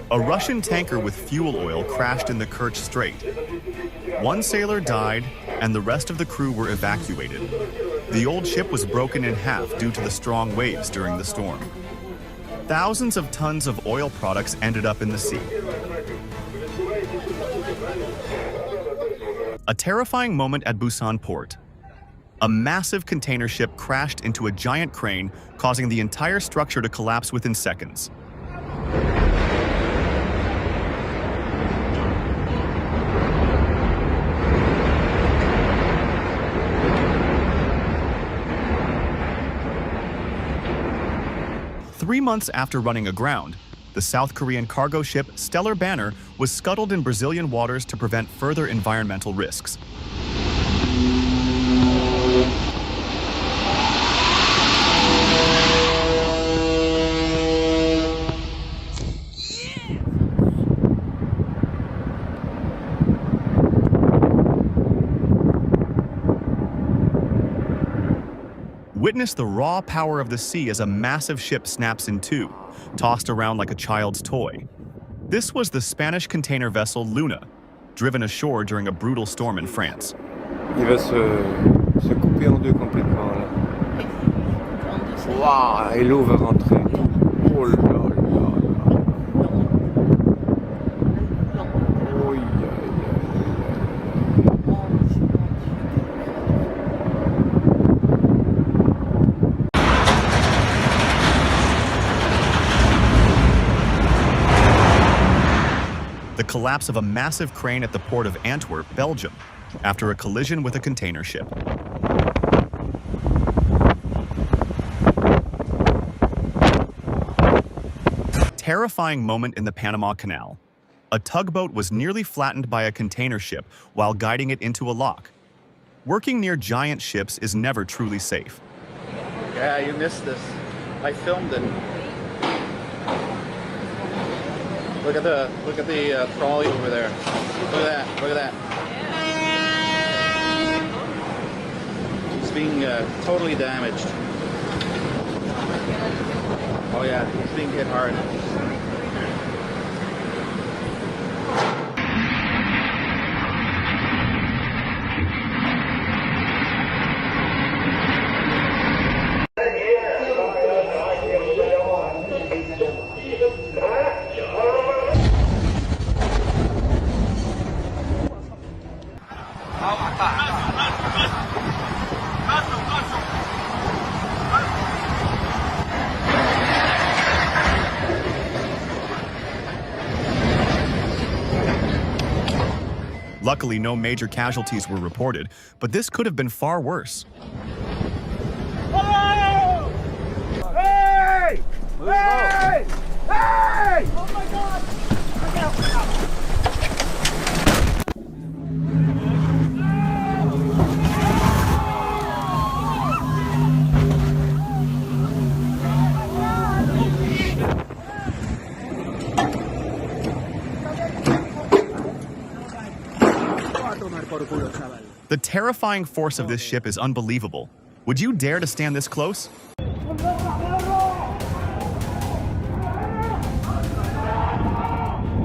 A Russian tanker with fuel oil crashed in the Kerch Strait. One sailor died, and the rest of the crew were evacuated. The old ship was broken in half due to the strong waves during the storm. Thousands of tons of oil products ended up in the sea. A terrifying moment at Busan port. A massive container ship crashed into a giant crane, causing the entire structure to collapse within seconds. Three months after running aground, the South Korean cargo ship Stellar Banner was scuttled in Brazilian waters to prevent further environmental risks. Witness the raw power of the sea as a massive ship snaps in two, tossed around like a child's toy. This was the Spanish container vessel Luna, driven ashore during a brutal storm in France. Il va se couper en deux complètement là. Waouh, et l'eau va rentrer. Oh là là là. Oh, aïe, aïe, aïe. The collapse of a massive crane at the port of Antwerp, Belgium, after a collision with a container ship. Terrifying moment in the Panama Canal. A tugboat was nearly flattened by a container ship while guiding it into a lock. Working near giant ships is never truly safe. Yeah, you missed this. I filmed it. Look at the trolley over there. Look at that. Look at that. He's being totally damaged. Oh yeah, he's being hit hard. Luckily, no major casualties were reported, but this could have been far worse. Oh! Hey! Hey! Hey! Oh my God! The terrifying force of this ship is unbelievable. Would you dare to stand this close?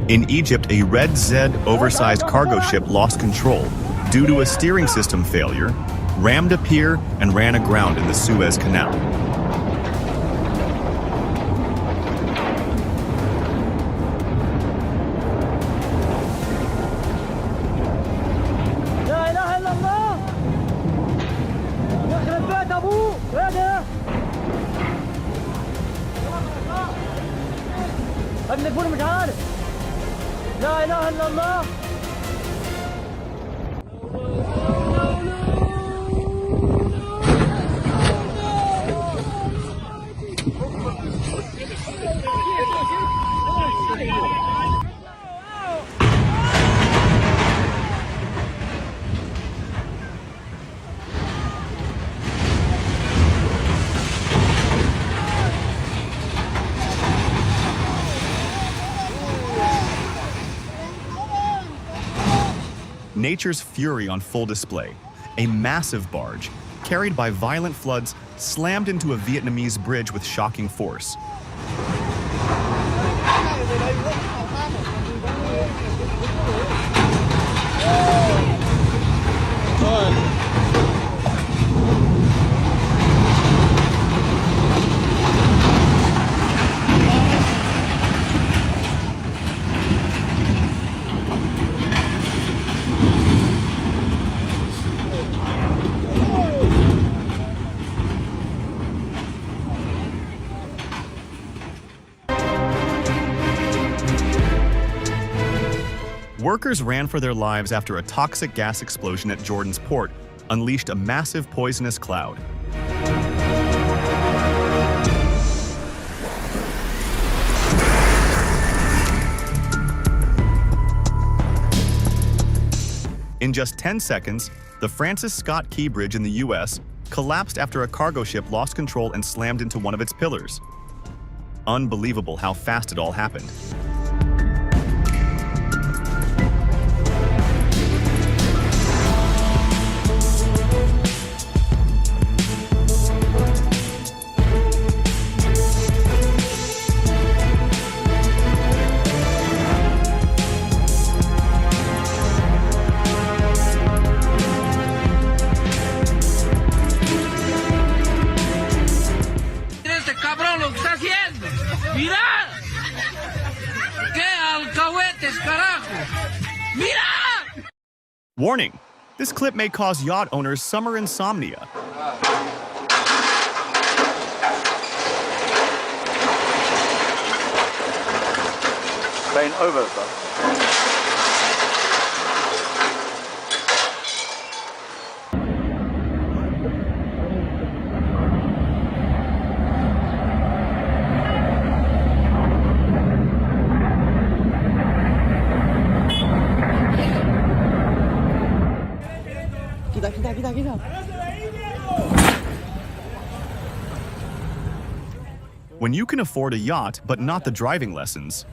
In Egypt, a Red Z oversized cargo ship lost control due to a steering system failure, rammed a pier, and ran aground in the Suez Canal. لا إله إلا الله. Nature's fury on full display. A massive barge, carried by violent floods, slammed into a Vietnamese bridge with shocking force. Workers ran for their lives after a toxic gas explosion at Jordan's port unleashed a massive poisonous cloud. In just 10 seconds, the Francis Scott Key Bridge in the US collapsed after a cargo ship lost control and slammed into one of its pillars. Unbelievable how fast it all happened. ¡Mira! ¡Qué alcahuetes, carajo! ¡Mira! Warning! This clip may cause yacht owners summer insomnia. Playing over, bro. When you can afford a yacht but not the driving lessons,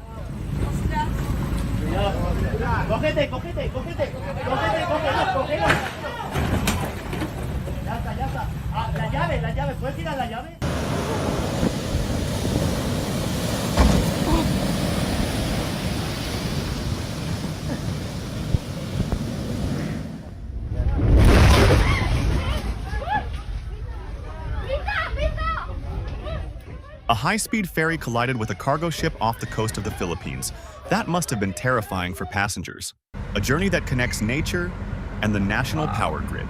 a high-speed ferry collided with a cargo ship off the coast of the Philippines. That must have been terrifying for passengers. A journey that connects nature and the national power grid.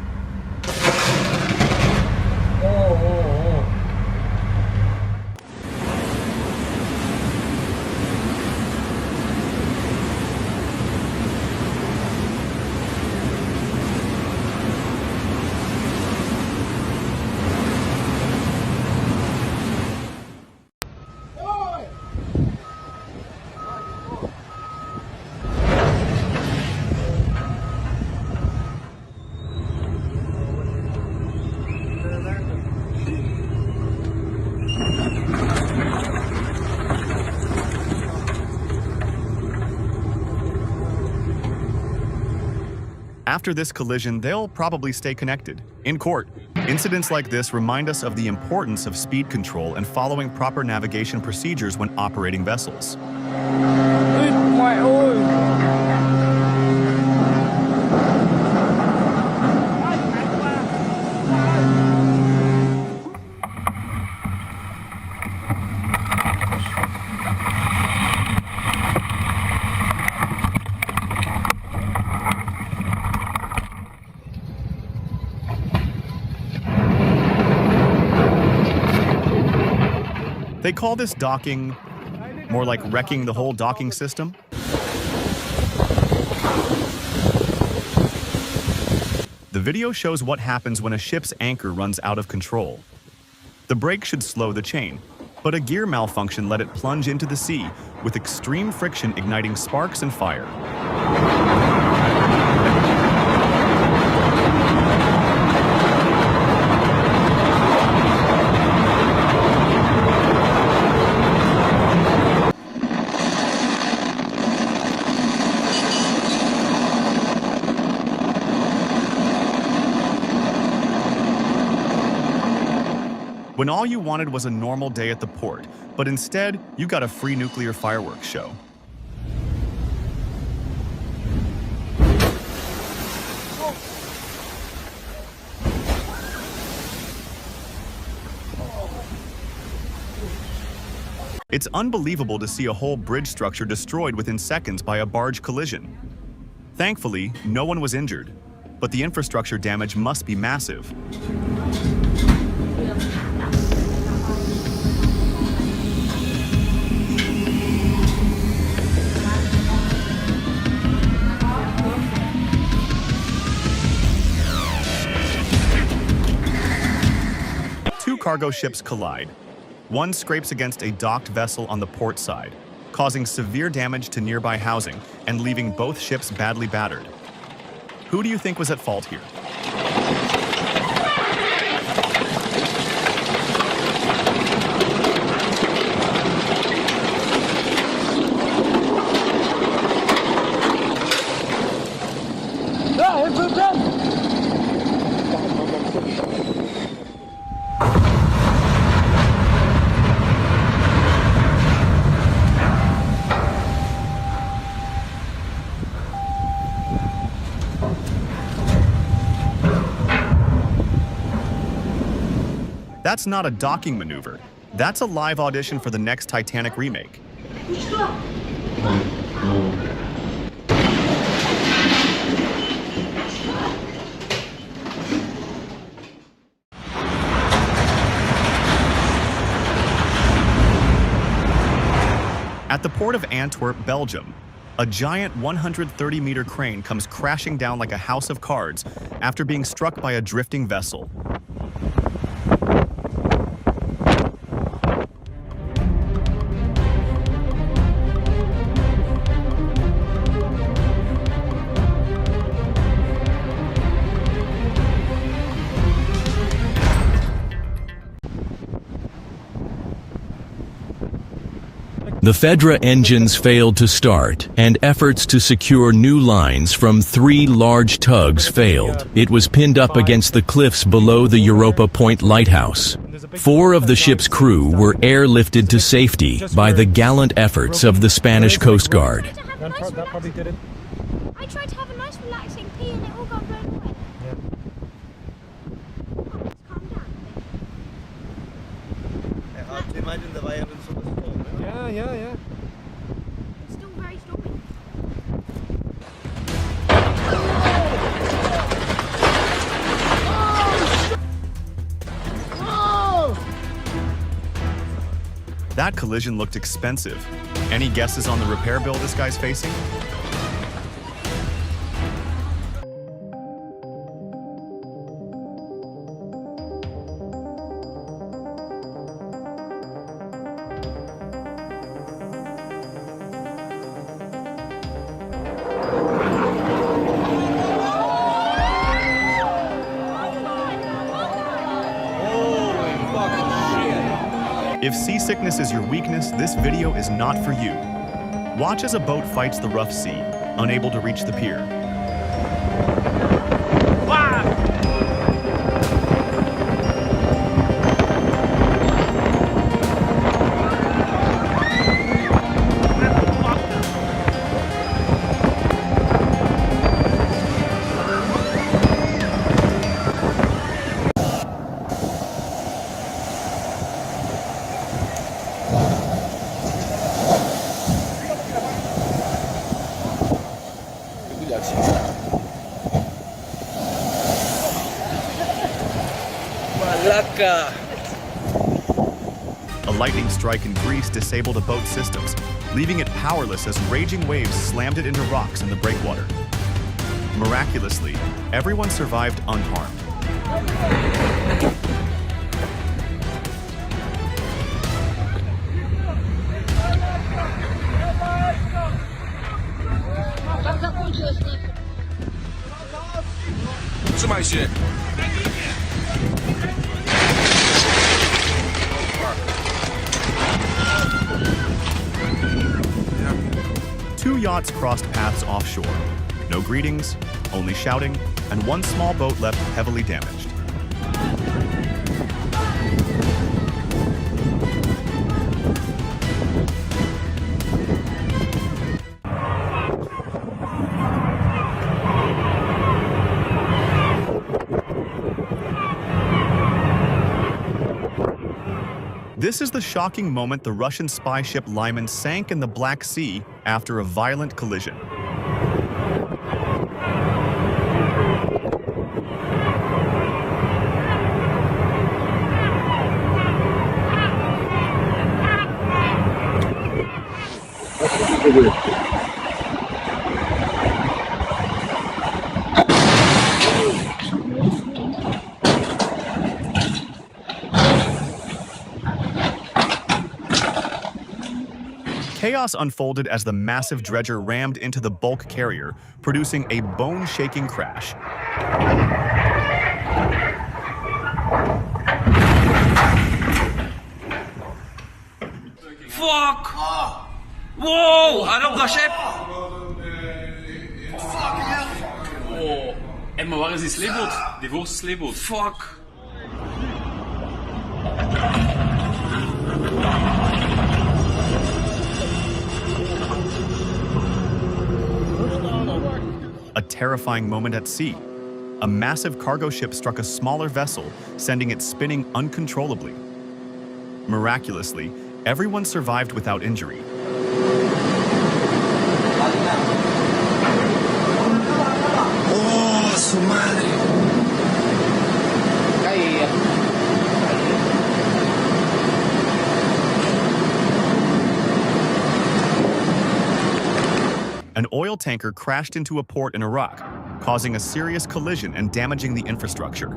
After this collision, they'll probably stay connected. In court, incidents like this remind us of the importance of speed control and following proper navigation procedures when operating vessels. They call this docking, more like wrecking the whole docking system. The video shows what happens when a ship's anchor runs out of control. The brake should slow the chain, but a gear malfunction let it plunge into the sea, with extreme friction igniting sparks and fire. when all you wanted was a normal day at the port, but instead you got a free nuclear fireworks show. It's unbelievable to see a whole bridge structure destroyed within seconds by a barge collision. Thankfully, no one was injured, but the infrastructure damage must be massive. Two cargo ships collide. One scrapes against a docked vessel on the port side, causing severe damage to nearby housing and leaving both ships badly battered. Who do you think was at fault here? That's not a docking maneuver. That's a live audition for the next Titanic remake. At the port of Antwerp, Belgium, a giant 130-meter crane comes crashing down like a house of cards after being struck by a drifting vessel. The Fedra engines failed to start, and efforts to secure new lines from 3 large tugs failed. It was pinned up against the cliffs below the Europa Point lighthouse. 4 of the ship's crew were airlifted to safety by the gallant efforts of the Spanish Coast Guard. That probably did it. I tried to have a nice relaxing pee and it all got blown away. Yeah. Oh, let's calm down a bit. Hard to imagine the violence of the storm. Yeah. It's still very stormy. That collision looked expensive. Any guesses on the repair bill this guy's facing? If seasickness is your weakness, this video is not for you. Watch as a boat fights the rough sea, unable to reach the pier. A lightning strike in Greece disabled a boat's systems, leaving it powerless as raging waves slammed it into rocks in the breakwater. Miraculously, everyone survived unharmed. Trzymaj się! Two yachts crossed paths offshore. No greetings, only shouting, and one small boat left heavily damaged. This is the shocking moment the Russian spy ship Lyman sank in the Black Sea after a violent collision. Chaos unfolded as the massive dredger rammed into the bulk carrier, producing a bone-shaking crash. Fuck! Wow! Anong ship? Oh. En maar waar is die sleepboot? Die voorste sleepboot. Fuck! A terrifying moment at sea. A massive cargo ship struck a smaller vessel, sending it spinning uncontrollably. Miraculously, everyone survived without injury. Oh, su madre! An oil tanker crashed into a port in Iraq, causing a serious collision and damaging the infrastructure.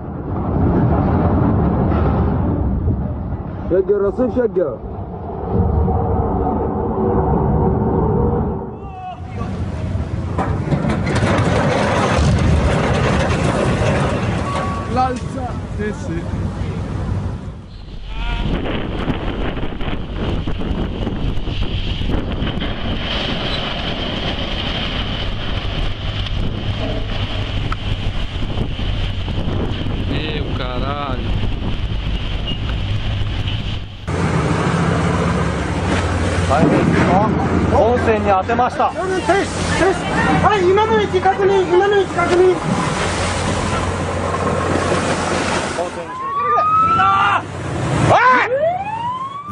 Meu caralho.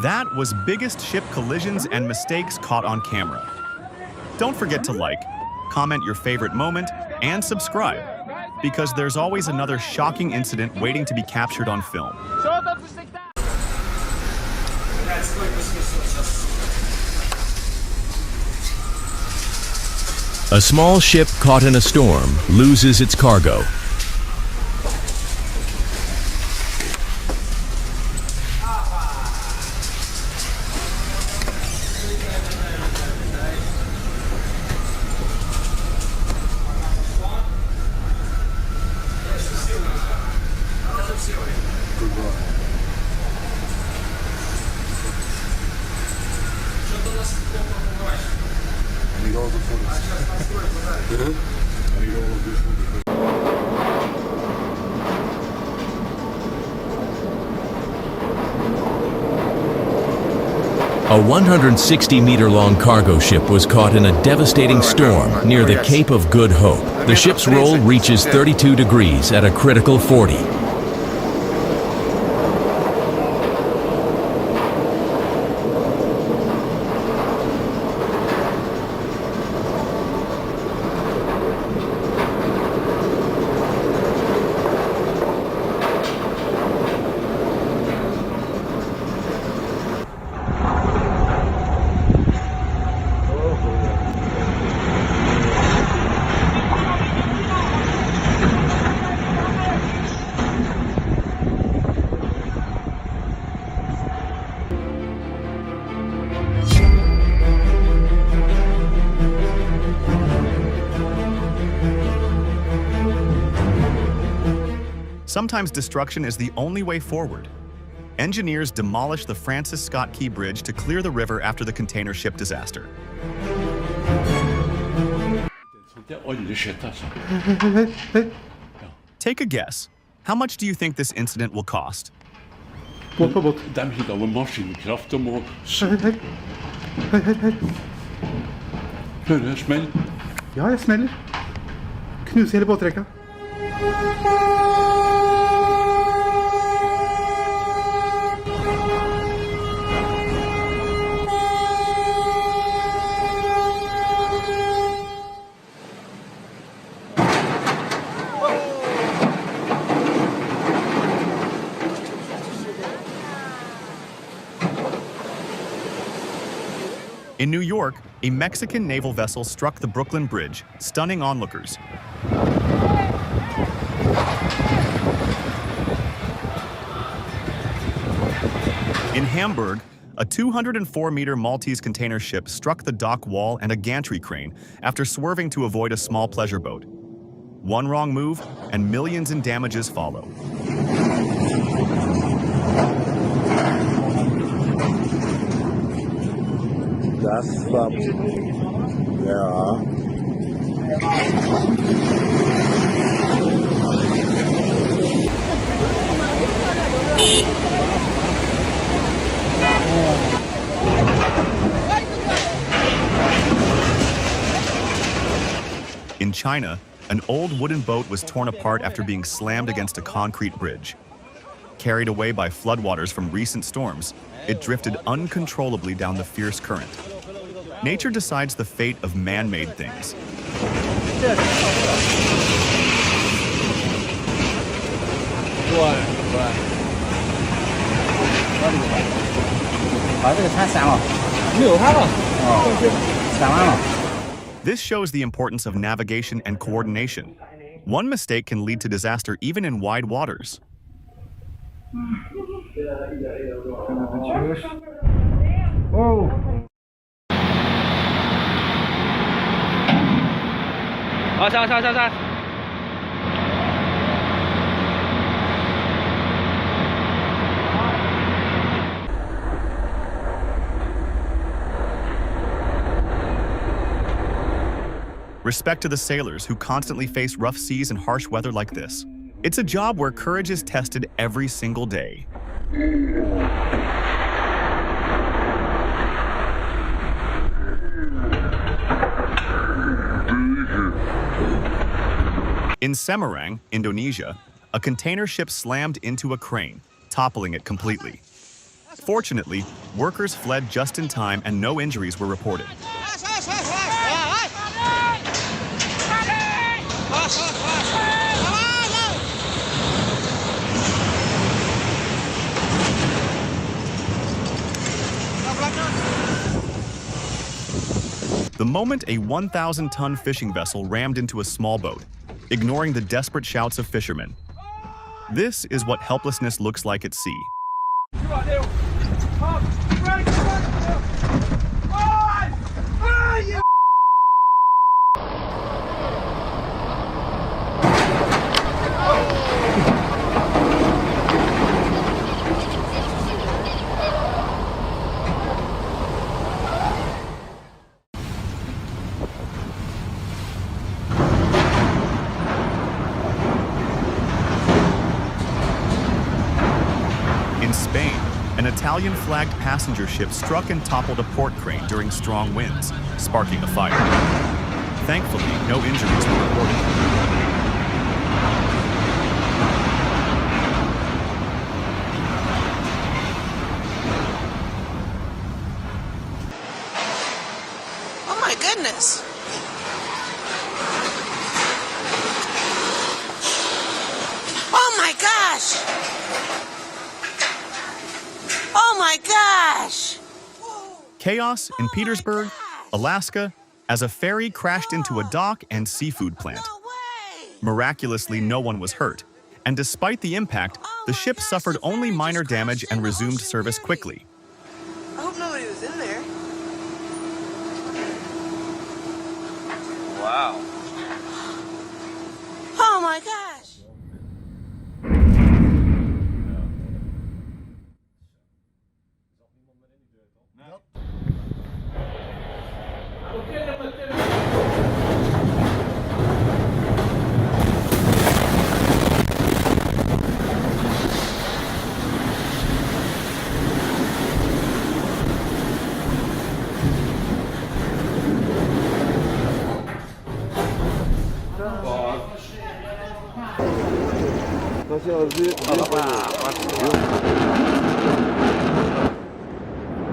That was biggest ship collisions and mistakes caught on camera. Don't forget to like, comment your favorite moment, and subscribe, because there's always another shocking incident waiting to be captured on film. A small ship caught in a storm loses its cargo. A 160-meter-long cargo ship was caught in a devastating storm near the Cape of Good Hope. The ship's roll reaches 32 degrees at a critical 40. Sometimes destruction is the only way forward. Engineers demolished the Francis Scott Key Bridge to clear the river after the container ship disaster. Take a guess. How much do you think this incident will cost? Båt på båt. De hittar med maskinkraft og må... Hører du smell? Ja, jeg smeller. Knuser hele båtrekka. In New York, a Mexican naval vessel struck the Brooklyn Bridge, stunning onlookers. In Hamburg, a 204-meter Maltese container ship struck the dock wall and a gantry crane after swerving to avoid a small pleasure boat. One wrong move, and millions in damages follow. That's yeah. In China, an old wooden boat was torn apart after being slammed against a concrete bridge. Carried away by floodwaters from recent storms, it drifted uncontrollably down the fierce current. Nature decides the fate of man-made things. This shows the importance of navigation and coordination. One mistake can lead to disaster even in wide waters. Respect to the sailors who constantly face rough seas and harsh weather like this. It's a job where courage is tested every single day. In Semarang, Indonesia, a container ship slammed into a crane, toppling it completely. Fortunately, workers fled just in time and no injuries were reported. The moment a 1,000-ton fishing vessel rammed into a small boat, ignoring the desperate shouts of fishermen. This is what helplessness looks like at sea. In Spain, an Italian-flagged passenger ship struck and toppled a port crane during strong winds, sparking a fire. Thankfully, no injuries were reported. Oh my goodness! Oh my gosh! Oh my gosh! Chaos in Petersburg, Alaska, as a ferry crashed into a dock and seafood plant. Miraculously, no one was hurt, and despite the impact, the ship suffered only minor damage and resumed service quickly. I hope nobody was in there. Wow. Oh my gosh!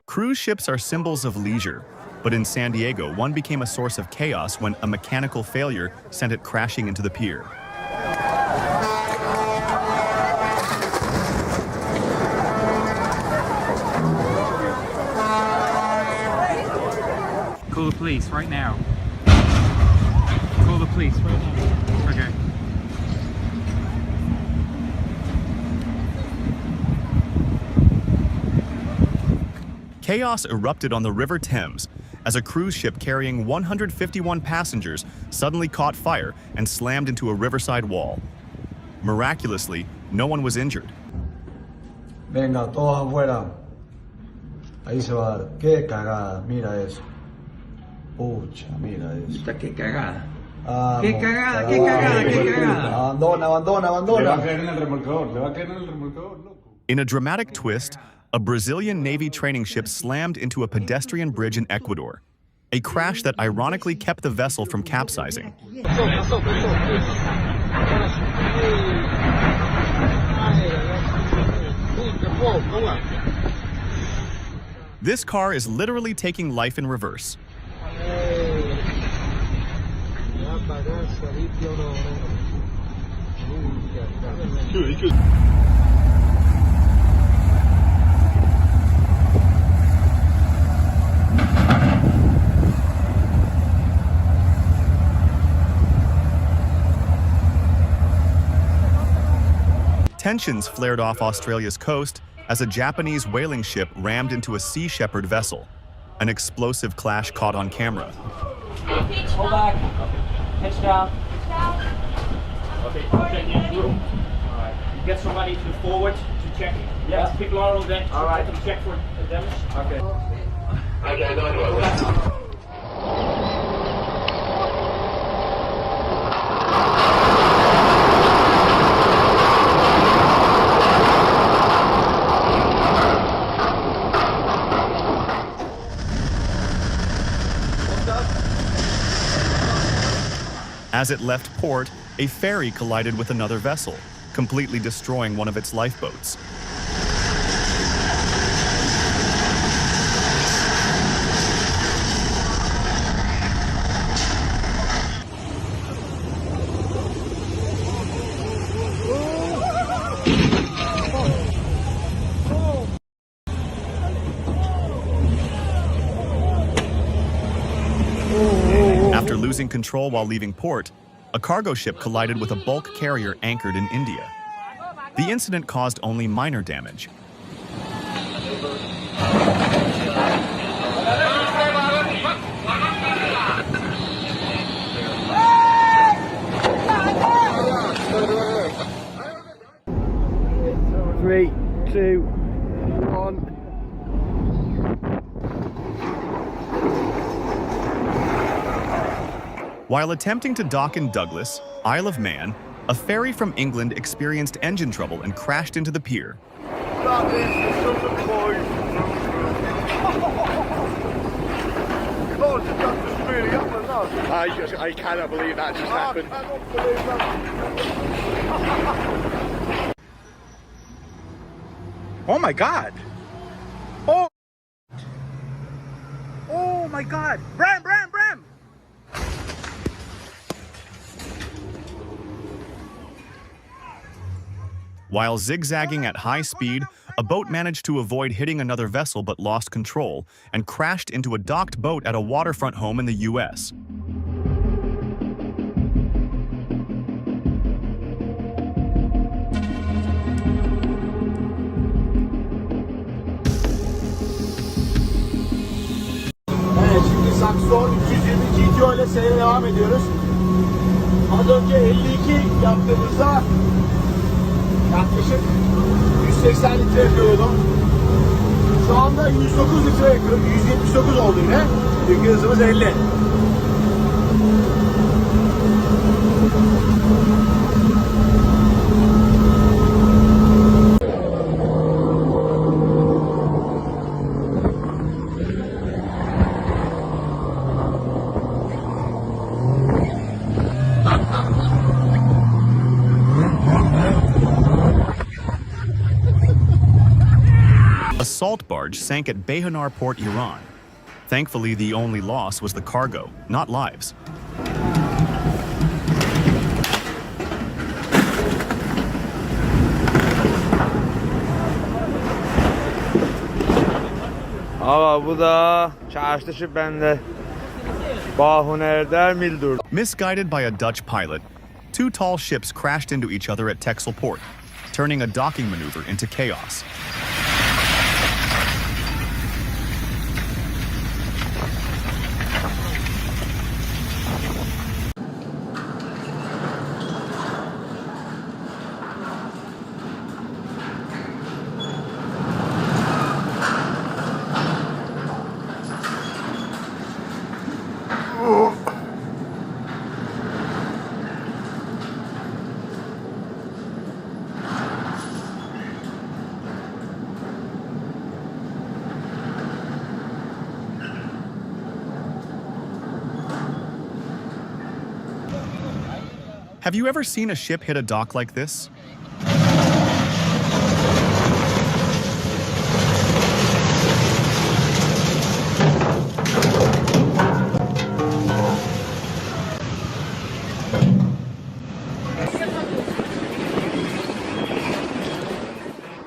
Cruise ships are symbols of leisure, but in San Diego, one became a source of chaos when a mechanical failure sent it crashing into the pier. call the police right now. Call the police right now. Okay. Chaos erupted on the River Thames as a cruise ship carrying 151 passengers suddenly caught fire and slammed into a riverside wall. Miraculously, no one was injured. Venga, todos afuera. Ahí se va a dar. Qué cagada, mira eso. Pucha, mira eso. Qué cagada. Qué cagada, qué cagada, qué cagada. Abandona, abandona, abandona. Le va a caer en el remolcador, le va a caer en el remolcador, loco. In a dramatic twist, a Brazilian Navy training ship slammed into a pedestrian bridge in Ecuador, a crash that ironically kept the vessel from capsizing. This car is literally taking life in reverse. Tensions flared off Australia's coast as a Japanese whaling ship rammed into a Sea Shepherd vessel. An explosive clash caught on camera. Hold back. Pitch down. Okay, check your room. Alright. Get somebody to forward to check. Yeah, people are on deck. Alright. Check for damage. Okay. As it left port, a ferry collided with another vessel, completely destroying one of its lifeboats. After losing control while leaving port, a cargo ship collided with a bulk carrier anchored in India. The incident caused only minor damage. Three, two, one. While attempting to dock in Douglas, Isle of Man, a ferry from England experienced engine trouble and crashed into the pier. I cannot believe that just happened. Oh my God! Oh! Oh my God! Bram! While zigzagging at high speed, a boat managed to avoid hitting another vessel but lost control and crashed into a docked boat at a waterfront home in the U.S. Evet, şimdi Sakson 320 GTO ile seyre devam ediyoruz. Az önce 52 yaptığımızda yaklaşık 180 litre yakıyordum. Şu anda 109 litre yakıyorum. 179 oldu yine. Çünkü hızımız 50. A salt barge sank at Behanar Port, Iran. Thankfully, the only loss was the cargo, not lives. Aa bu da çarşışı bende. Misguided by a Dutch pilot, two tall ships crashed into each other at Texel Port, turning a docking maneuver into chaos. Have you ever seen a ship hit a dock like this?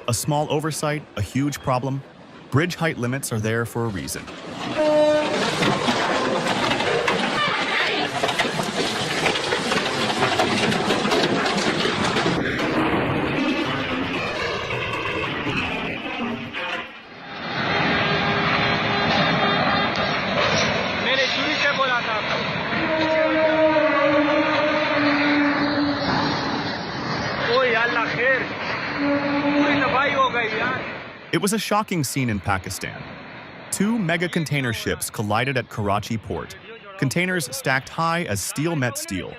A small oversight, a huge problem. Bridge height limits are there for a reason. It was a shocking scene in Pakistan. Two mega container ships collided at Karachi port, containers stacked high as steel met steel.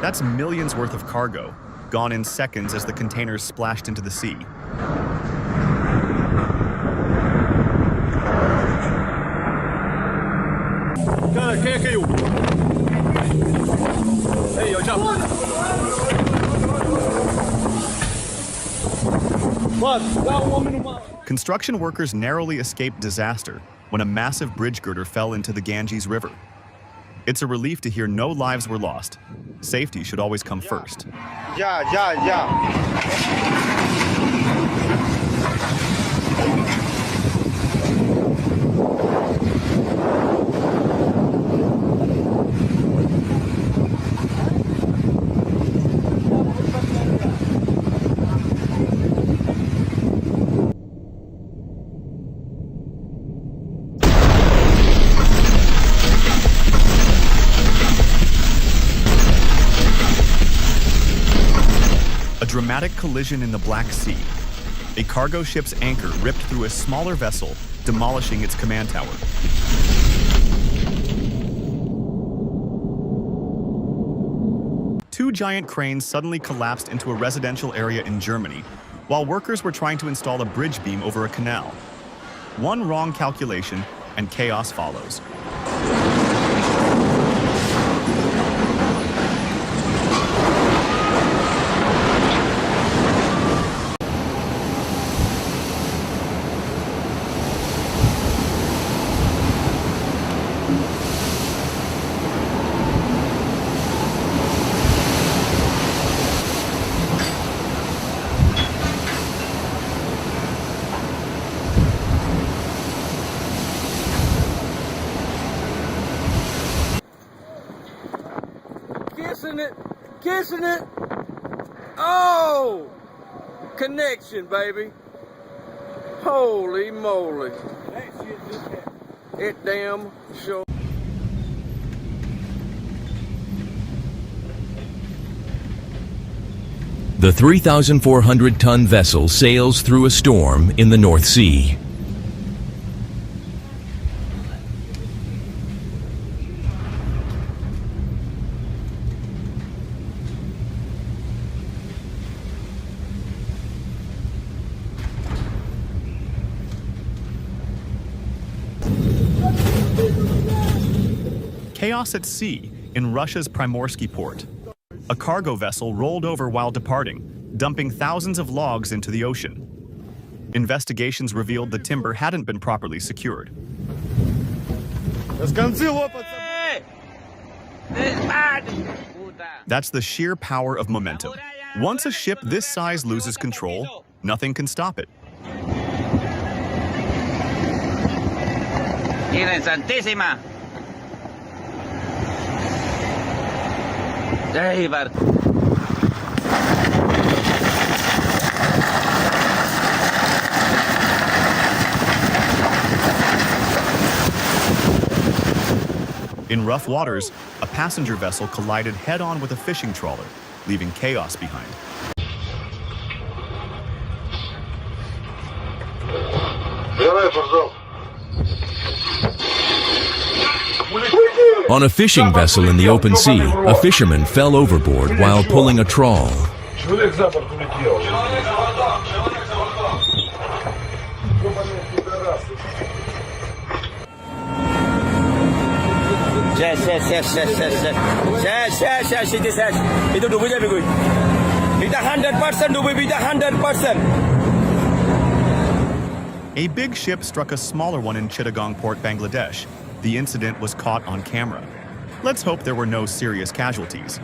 That's millions worth of cargo, gone in seconds as the containers splashed into the sea. Construction workers narrowly escaped disaster when a massive bridge girder fell into the Ganges River. It's a relief to hear no lives were lost. Safety should always come first. A dramatic collision in the Black Sea. A cargo ship's anchor ripped through a smaller vessel, demolishing its command tower. Two giant cranes suddenly collapsed into a residential area in Germany, while workers were trying to install a bridge beam over a canal. One wrong calculation, and chaos follows. Kissing it. Oh, connection, baby. Holy moly. It damn sure. The 3,400-ton vessel sails through a storm in the North Sea. Chaos at sea in Russia's Primorsky port. A cargo vessel rolled over while departing, dumping thousands of logs into the ocean. Investigations revealed the timber hadn't been properly secured. That's the sheer power of momentum. Once a ship this size loses control, nothing can stop it. Santísima. In rough waters, a passenger vessel collided head-on with a fishing trawler, leaving chaos behind. On a fishing vessel in the open sea, a fisherman fell overboard while pulling a trawl. Itu dubunya begitu. Kita 100% dubu, kita 100%. A big ship struck a smaller one in Chittagong Port, Bangladesh. The incident was caught on camera. Let's hope there were no serious casualties.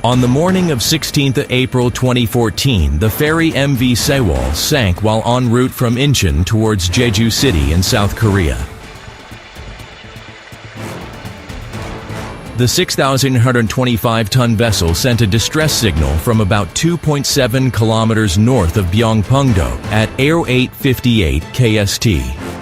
On the morning of 16th April 2014, the ferry MV Sewol sank while en route from Incheon towards Jeju City in South Korea. The 6,125-ton vessel sent a distress signal from about 2.7 kilometers north of Byongpungdo at 0858 KST.